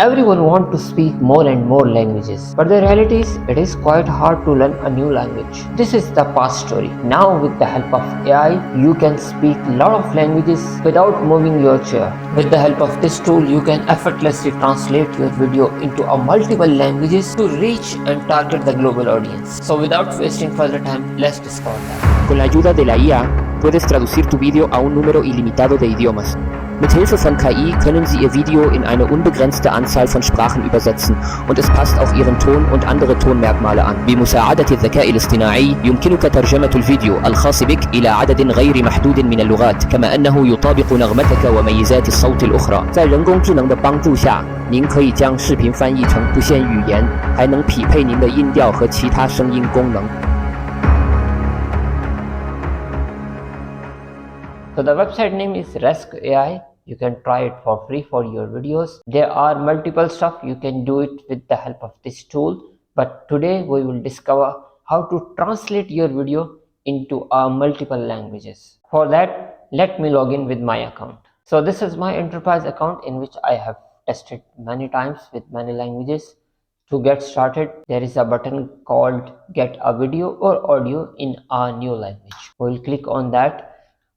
Everyone wants to speak more and more languages, but the reality is it is quite hard to learn a new language. This is the past story. Now with the help of AI, you can speak a lot of languages without moving your chair. With the help of this tool, you can effortlessly translate your video into a multiple languages to reach and target the global audience. So without wasting further time, let's discover that. Con la ayuda de la IA puedes traducir tu Video a un número ilimitado de idiomas. Mithilfe von KI können Sie Ihr Video in eine unbegrenzte Anzahl von Sprachen übersetzen und es passt auf Ihren Ton und andere Tonmerkmale an. بمساعدة الذكاء الاصطناعي يمكنك ترجمة الفيديو الخاص بك إلى عدد غير محدود من اللغات كما أنه يطابق نغمتك وميزات الصوت الأخرى. 在人工智能的帮助下，您可以将视频翻译成不限语言，还能匹配您的音调和其他声音功能。So the website name is Rask AI. You can try it for free for your videos. There are multiple stuff you can do it with the help of this tool. But today we will discover how to translate your video into multiple languages. For that, let me log in with my account. So this is my enterprise account in which I have tested many times with many languages. To get started, there is a button called Get a Video or Audio in a New Language. We will click on that.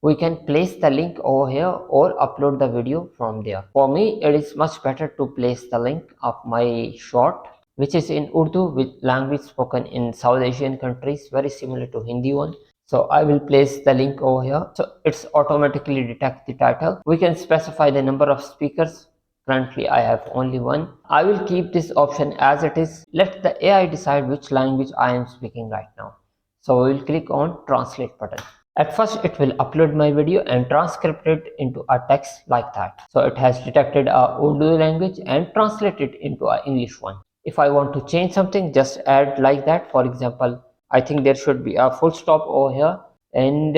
We can place the link over here or upload the video from there. For me, it is much better to place the link of my short, which is in Urdu, with language spoken in South Asian countries, very similar to Hindi one. So I will place the link over here. So it's automatically detect the title. We can specify the number of speakers. Currently I have only one. I will keep this option as it is. Let the AI decide which language I am speaking right now. So we will click on translate button. At first it will upload my video and transcript it into a text like that. So it has detected a Urdu language and translated it into a English one. If I want to change something, just add like that. For example, I think there should be a full stop over here, and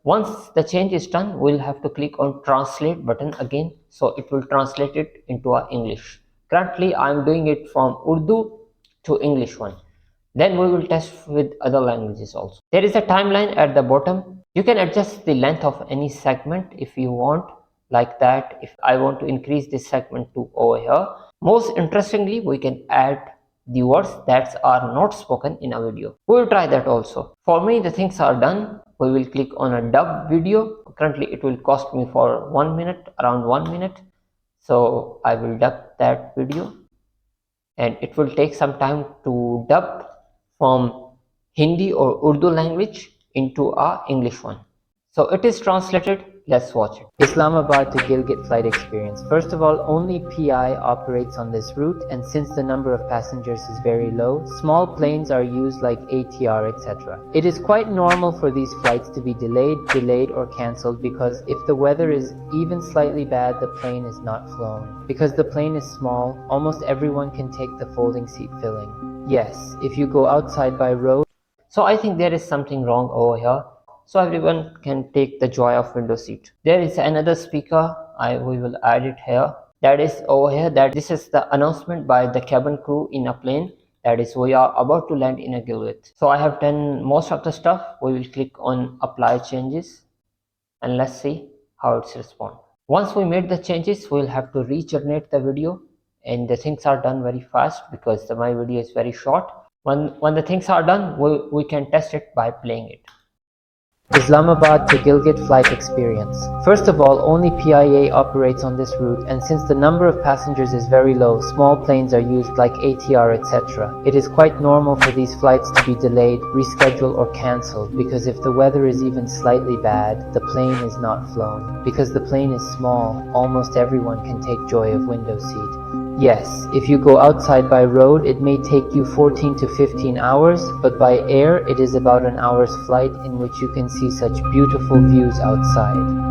once the change is done, we'll have to click on translate button again, so it will translate it into a English. Currently I'm doing it from Urdu to English one. Then we will test with other languages also. There is a timeline at the bottom. You can adjust the length of any segment if you want, like that. If I want to increase this segment to over here. Most interestingly, we can add the words that are not spoken in a video. We will try that also. For me, the things are done. We will click on a dub video. Currently it will cost me for 1 minute, around 1 minute. So I will dub that video, and it will take some time to dub from Hindi or Urdu language into a English one. So it is translated. Let's watch it. Islamabad to Gilgit flight experience. First of all, only PI operates on this route, and since the number of passengers is very low, small planes are used like ATR, etc. It is quite normal for these flights to be delayed or cancelled, because if the weather is even slightly bad, the plane is not flown. Because the plane is small, almost everyone can take the folding seat filling. Yes, if you go outside by road. So I think there is something wrong over here. So everyone can take the joy of window seat. There is another speaker. We will add it here. That is over here. That this is the announcement by the cabin crew in a plane. That is, we are about to land in a Gilgit. So I have done most of the stuff. We will click on apply changes, and let's see how it's respond. Once we made the changes, we'll have to regenerate the video, and the things are done very fast because my video is very short. When the things are done, we can test it by playing it. Islamabad to Gilgit flight experience. First of all, only PIA operates on this route, and since the number of passengers is very low, small planes are used like ATR, etc. It is quite normal for these flights to be delayed, rescheduled, or cancelled, because if the weather is even slightly bad, the plane is not flown. Because the plane is small, almost everyone can take joy of window seat. Yes, if you go outside by road, it may take you 14 to 15 hours, but by air, it is about an hour's flight in which you can see such beautiful views outside.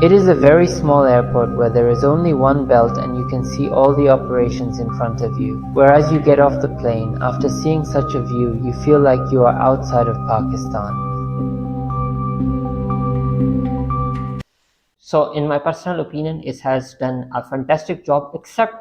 It is a very small airport where there is only one belt and you can see all the operations in front of you. Whereas you get off the plane, after seeing such a view, you feel like you are outside of Pakistan. So in my personal opinion, it has done a fantastic job, except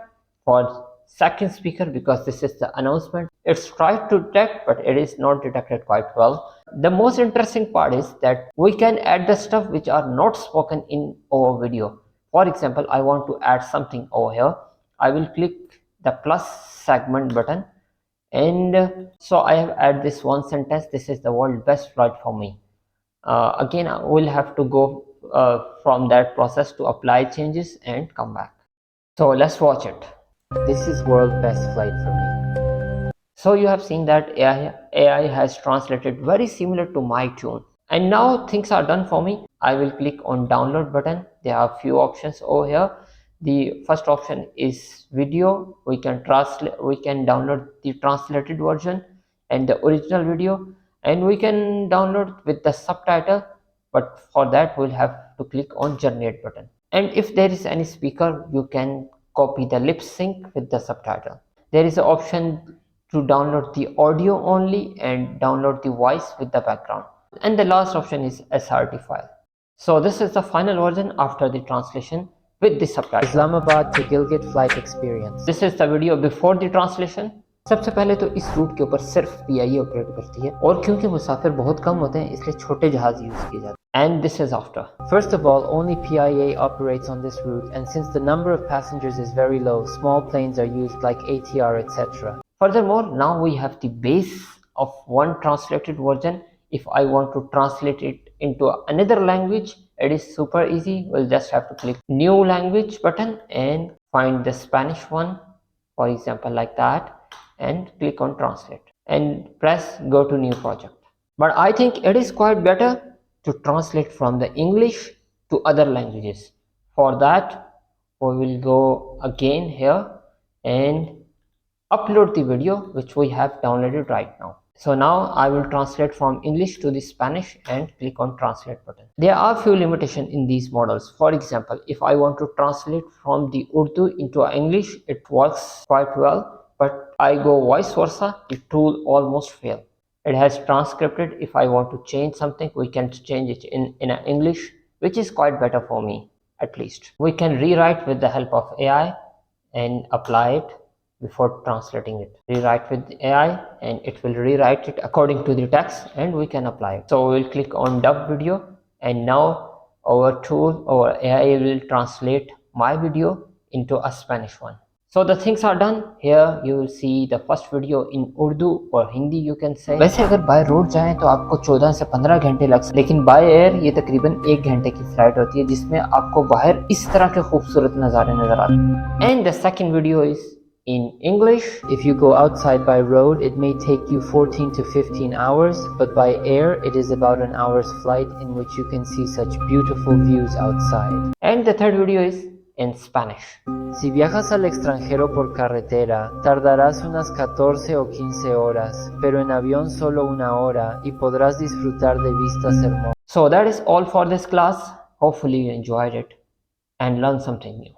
for second speaker, because this is the announcement. It's tried to detect, but it is not detected quite well. The most interesting part is that we can add the stuff which are not spoken in our video. For example, I want to add something over here. I will click the plus segment button, and so I have added this one sentence. This is the world's best flight for me. Again, I will have to go from that process to apply changes and come back. So let's watch it. This is world best flight for me. So you have seen that AI has translated very similar to my tune. And now things are done for me. I will click on download button. There are few options over here. The first option is video. We can download the translated version and the original video, and we can download with the subtitle, but for that we'll have to click on generate button. And if there is any speaker, you can copy the lip sync with the subtitle. There is an option to download the audio only and download the voice with the background. And the last option is SRT file. So this is the final version after the translation with the subtitle. Islamabad to Gilgit flight experience. This is the video before the translation. सबसे पहले तो इस root के ऊपर सिर्फ PIA operate करती है, और क्योंकि मुसाफिर बहुत कम होते हैं इसलिए छोटे जहाज यूज किए जाते हैं. And this is after. First of all, only PIA operates on this route, and since the number of passengers is very low, small planes are used like ATR, etc. Furthermore, now we have the base of one translated version. If I want to translate it into another language, it is super easy. We'll just have to click new language button and find the Spanish one, for example, like that, and click on translate and press go to new project. But I think it is quite better to translate from the English to other languages. For that, we will go again here and upload the video which we have downloaded right now. So now I will translate from English to the Spanish and click on translate button. There are few limitations in these models. For example, if I want to translate from the Urdu into English, it works quite well, but I go vice versa, the tool almost fails. It has transcripted. If I want to change something, we can change it in English, which is quite better for me, at least. We can rewrite with the help of AI and apply it before translating it. Rewrite with AI and it will rewrite it according to the text and we can apply it. So we will click on dub video, and now our AI will translate my video into a Spanish one. So the things are done. Here you will see the first video in Urdu or Hindi you can say. वैसे अगर by road जाएं तो आपको 14 से 15 घंटे लग सकते हैं, लेकिन बाय एयर ये तकरीबन 1 घंटे की फ्लाइट होती है जिसमें आपको बाहर इस तरह के खूबसूरत नज़ारे नजर आते हैं. And the second video is in English. If you go outside by road, it may take you 14 to 15 hours, but by air, it is about an hour's flight in which you can see such beautiful views outside. And the third video is in Spanish. Si viajas al extranjero por carretera, tardarás unas 14 o 15 horas, pero en avión solo 1 hora y podrás disfrutar de vistas hermosas. So that is all for this class. Hopefully you enjoyed it and learned something new.